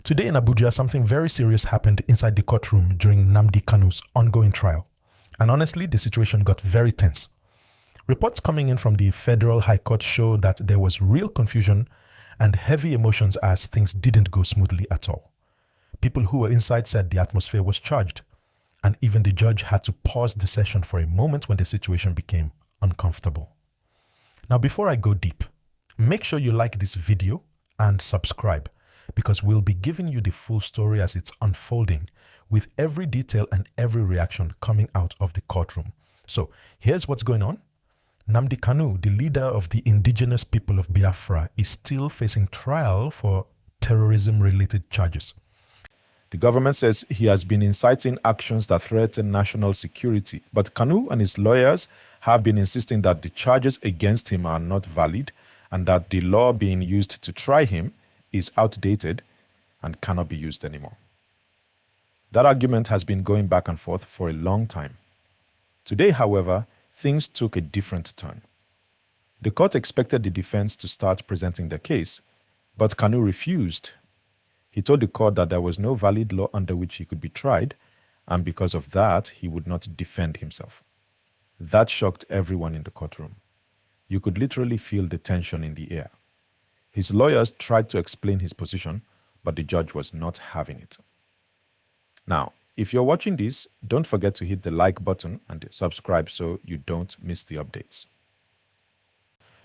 Today in Abuja, something very serious happened inside the courtroom during Nnamdi Kanu's ongoing trial. And honestly, the situation got very tense. Reports coming in from the Federal High Court show that there was real confusion and heavy emotions as things didn't go smoothly at all. People who were inside said the atmosphere was charged, and even the judge had to pause the session for a moment when the situation became uncomfortable. Now, before I go deep, make sure you like this video and subscribe, because we'll be giving you the full story as it's unfolding, with every detail and every reaction coming out of the courtroom. So here's what's going on. Nnamdi Kanu, the leader of the indigenous people of Biafra, is still facing trial for terrorism-related charges. The government says he has been inciting actions that threaten national security, but Kanu and his lawyers have been insisting that the charges against him are not valid and that the law being used to try him is outdated and cannot be used anymore. That argument has been going back and forth for a long time. Today, however, things took a different turn. The court expected the defense to start presenting their case, but Kanu refused. He told the court that there was no valid law under which he could be tried, and because of that, he would not defend himself. That shocked everyone in the courtroom. You could literally feel the tension in the air. His lawyers tried to explain his position, but the judge was not having it. Now, if you're watching this, don't forget to hit the like button and subscribe so you don't miss the updates.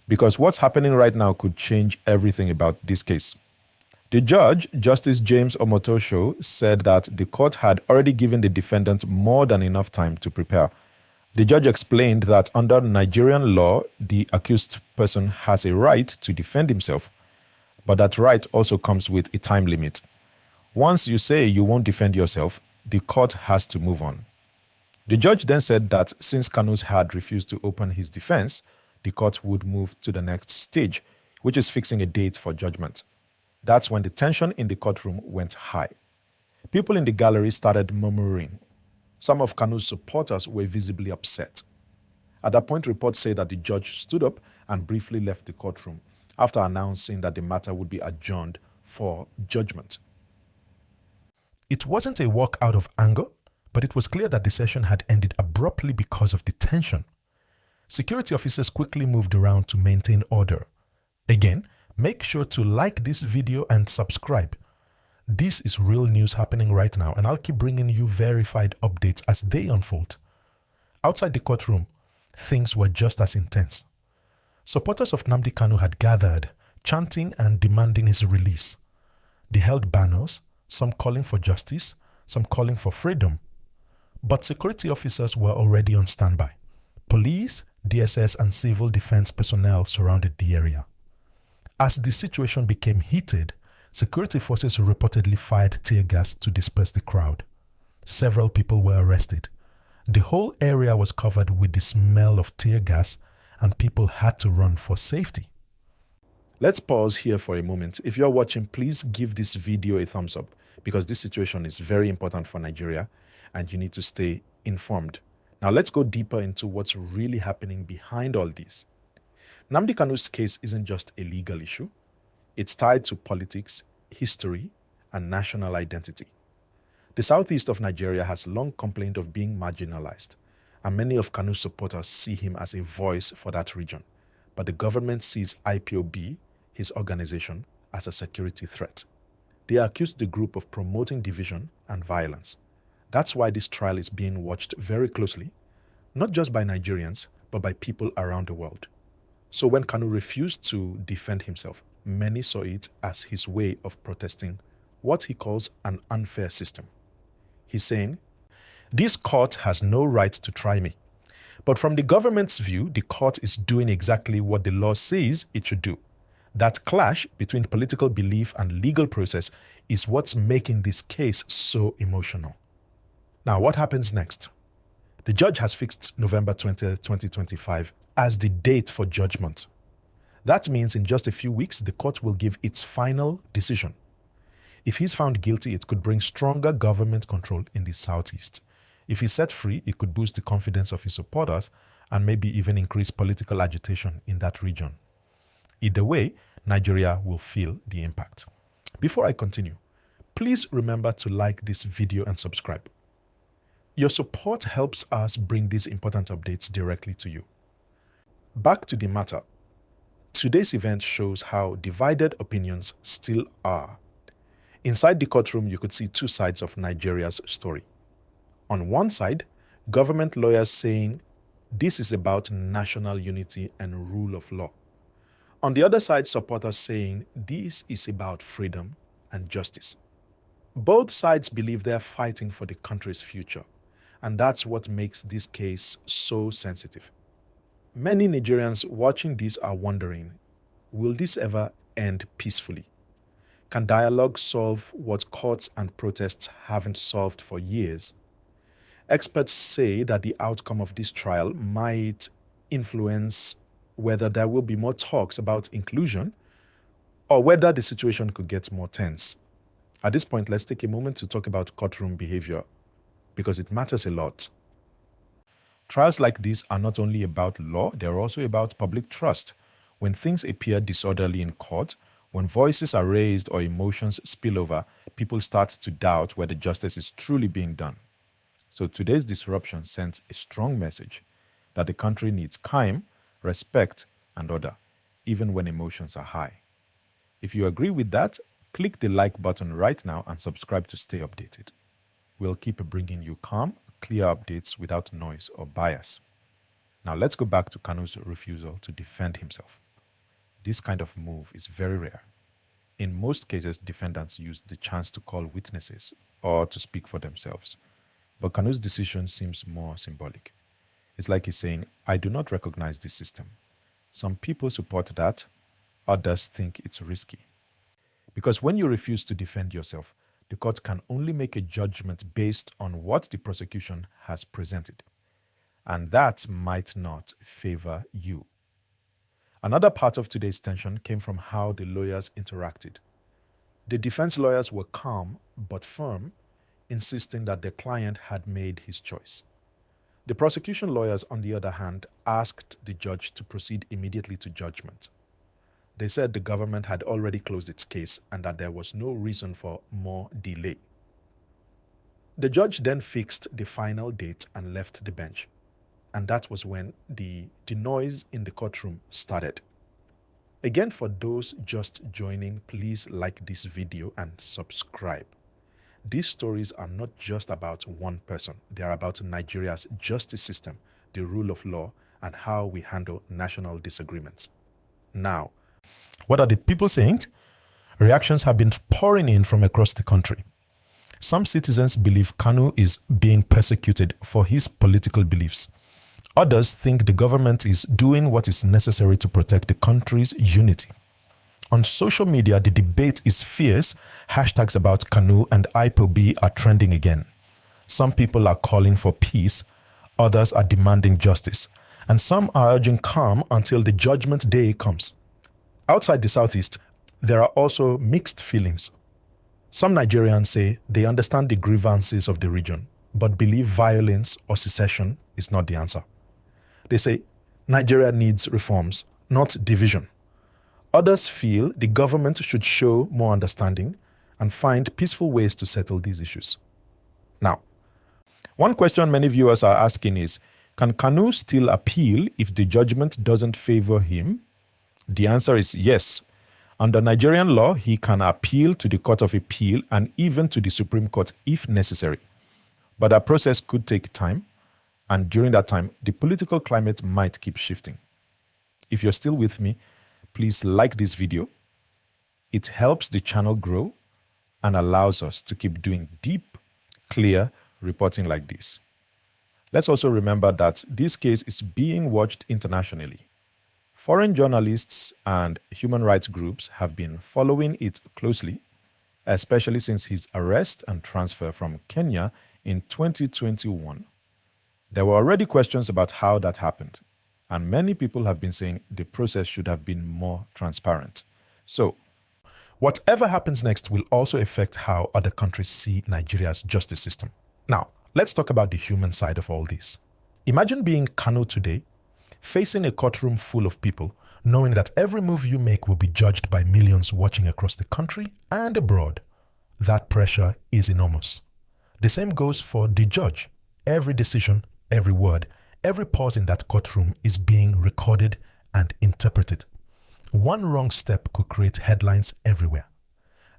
Because what's happening right now could change everything about this case. The judge, Justice James Omotosho, said that the court had already given the defendant more than enough time to prepare. The judge explained that under Nigerian law, the accused person has a right to defend himself, but that right also comes with a time limit. Once you say you won't defend yourself, the court has to move on. The judge then said that since Kanu had refused to open his defense, the court would move to the next stage, which is fixing a date for judgment. That's when the tension in the courtroom went high. People in the gallery started murmuring. Some of Kanu's supporters were visibly upset. At that point, reports say that the judge stood up and briefly left the courtroom after announcing that the matter would be adjourned for judgment. It wasn't a walk out of anger, but it was clear that the session had ended abruptly because of the tension. Security officers quickly moved around to maintain order. Again, make sure to like this video and subscribe. This is real news happening right now, and I'll keep bringing you verified updates as they unfold. Outside the courtroom, things were just as intense. Supporters of Nnamdi Kanu had gathered, chanting and demanding his release. They held banners, some calling for justice, some calling for freedom. But security officers were already on standby. Police, DSS, and civil defense personnel surrounded the area. As the situation became heated, security forces reportedly fired tear gas to disperse the crowd. Several people were arrested. The whole area was covered with the smell of tear gas, and people had to run for safety. Let's pause here for a moment. If you're watching, please give this video a thumbs up, because this situation is very important for Nigeria and you need to stay informed. Now let's go deeper into what's really happening behind all this. Nnamdi Kanu's case isn't just a legal issue. It's tied to politics, history, and national identity. The southeast of Nigeria has long complained of being marginalized, and many of Kanu's supporters see him as a voice for that region. But the government sees IPOB, his organization, as a security threat. They accuse the group of promoting division and violence. That's why this trial is being watched very closely, not just by Nigerians, but by people around the world. So when Kanu refused to defend himself, many saw it as his way of protesting what he calls an unfair system. He's saying, "This court has no right to try me." But from the government's view, the court is doing exactly what the law says it should do. That clash between political belief and legal process is what's making this case so emotional. Now, what happens next? The judge has fixed November 20, 2025 as the date for judgment. That means in just a few weeks, the court will give its final decision. If he's found guilty, it could bring stronger government control in the southeast. If he's set free, it could boost the confidence of his supporters and maybe even increase political agitation in that region. Either way, Nigeria will feel the impact. Before I continue, Please remember to like this video and subscribe. Your support helps us bring these important updates directly to you. Back to the matter. Today's event shows how divided opinions still are. Inside the courtroom, you could see two sides of Nigeria's story. On one side, government lawyers saying this is about national unity and rule of law. On the other side, supporters saying this is about freedom and justice. Both sides believe they're fighting for the country's future, and that's what makes this case so sensitive. Many Nigerians watching this are wondering, will this ever end peacefully? Can dialogue solve what courts and protests haven't solved for years? Experts say that the outcome of this trial might influence whether there will be more talks about inclusion or whether the situation could get more tense. At this point, let's take a moment to talk about courtroom behavior because it matters a lot. Trials like this are not only about law, they're also about public trust. When things appear disorderly in court, when voices are raised or emotions spill over, people start to doubt whether justice is truly being done. So today's disruption sends a strong message that the country needs calm, respect, and order, even when emotions are high. If you agree with that, click the like button right now and subscribe to stay updated. We'll keep bringing you calm, clear updates without noise or bias. Now let's go back to Kanu's refusal to defend himself. This kind of move is very rare. In most cases, defendants use the chance to call witnesses or to speak for themselves. But Kanu's decision seems more symbolic. It's like he's saying, I do not recognize this system. Some people support that, others think it's risky. Because when you refuse to defend yourself, the court can only make a judgment based on what the prosecution has presented. And that might not favor you. Another part of today's tension came from how the lawyers interacted. The defense lawyers were calm but firm, insisting that their client had made his choice. The prosecution lawyers, on the other hand, asked the judge to proceed immediately to judgment. They said the government had already closed its case and that there was no reason for more delay. The judge then fixed the final date and left the bench. And that was when the noise in the courtroom started. Again, for those just joining, please like this video and subscribe. These stories are not just about one person. They are about Nigeria's justice system, the rule of law, and how we handle national disagreements. Now, what are the people saying? Reactions have been pouring in from across the country. Some citizens believe Kanu is being persecuted for his political beliefs. Others think the government is doing what is necessary to protect the country's unity. On social media, the debate is fierce. Hashtags about Kanu and IPOB are trending again. Some people are calling for peace, others are demanding justice, and some are urging calm until the judgment day comes. Outside the southeast, there are also mixed feelings. Some Nigerians say they understand the grievances of the region, but believe violence or secession is not the answer. They say Nigeria needs reforms, not division. Others feel the government should show more understanding and find peaceful ways to settle these issues. Now, one question many viewers are asking is, can Kanu still appeal if the judgment doesn't favor him? The answer is yes. Under Nigerian law, he can appeal to the Court of Appeal and even to the Supreme Court if necessary. But that process could take time, and during that time, the political climate might keep shifting. If you're still with me, please like this video. It helps the channel grow and allows us to keep doing deep, clear reporting like this. Let's also remember that this case is being watched internationally. Foreign journalists and human rights groups have been following it closely, especially since his arrest and transfer from Kenya in 2021. There were already questions about how that happened, and many people have been saying the process should have been more transparent. So, whatever happens next will also affect how other countries see Nigeria's justice system. Now, let's talk about the human side of all this. Imagine being Kanu today, facing a courtroom full of people, knowing that every move you make will be judged by millions watching across the country and abroad. that pressure is enormous. The same goes for the judge. Every decision, every word, every pause in that courtroom is being recorded and interpreted. One wrong step could create headlines everywhere.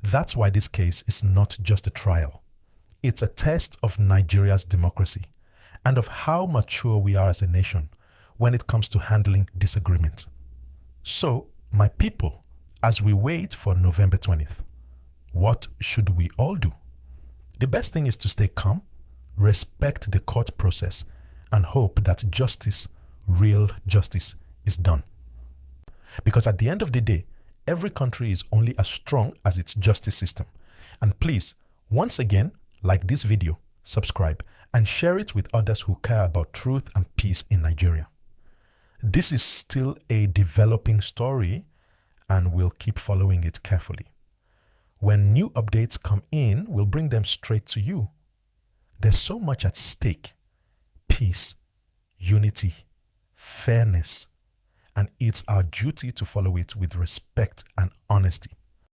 That's why this case is not just a trial. It's a test of Nigeria's democracy and of how mature we are as a nation when it comes to handling disagreement. So, my people, as we wait for November 20th, what should we all do? The best thing is to stay calm, respect the court process, and hope that justice, real justice, is done. Because at the end of the day, every country is only as strong as its justice system. And please, once again, like this video, subscribe, and share it with others who care about truth and peace in Nigeria. This is still a developing story, and we'll keep following it carefully. When new updates come in, we'll bring them straight to you. There's so much at stake: peace, unity, fairness, and it's our duty to follow it with respect and honesty.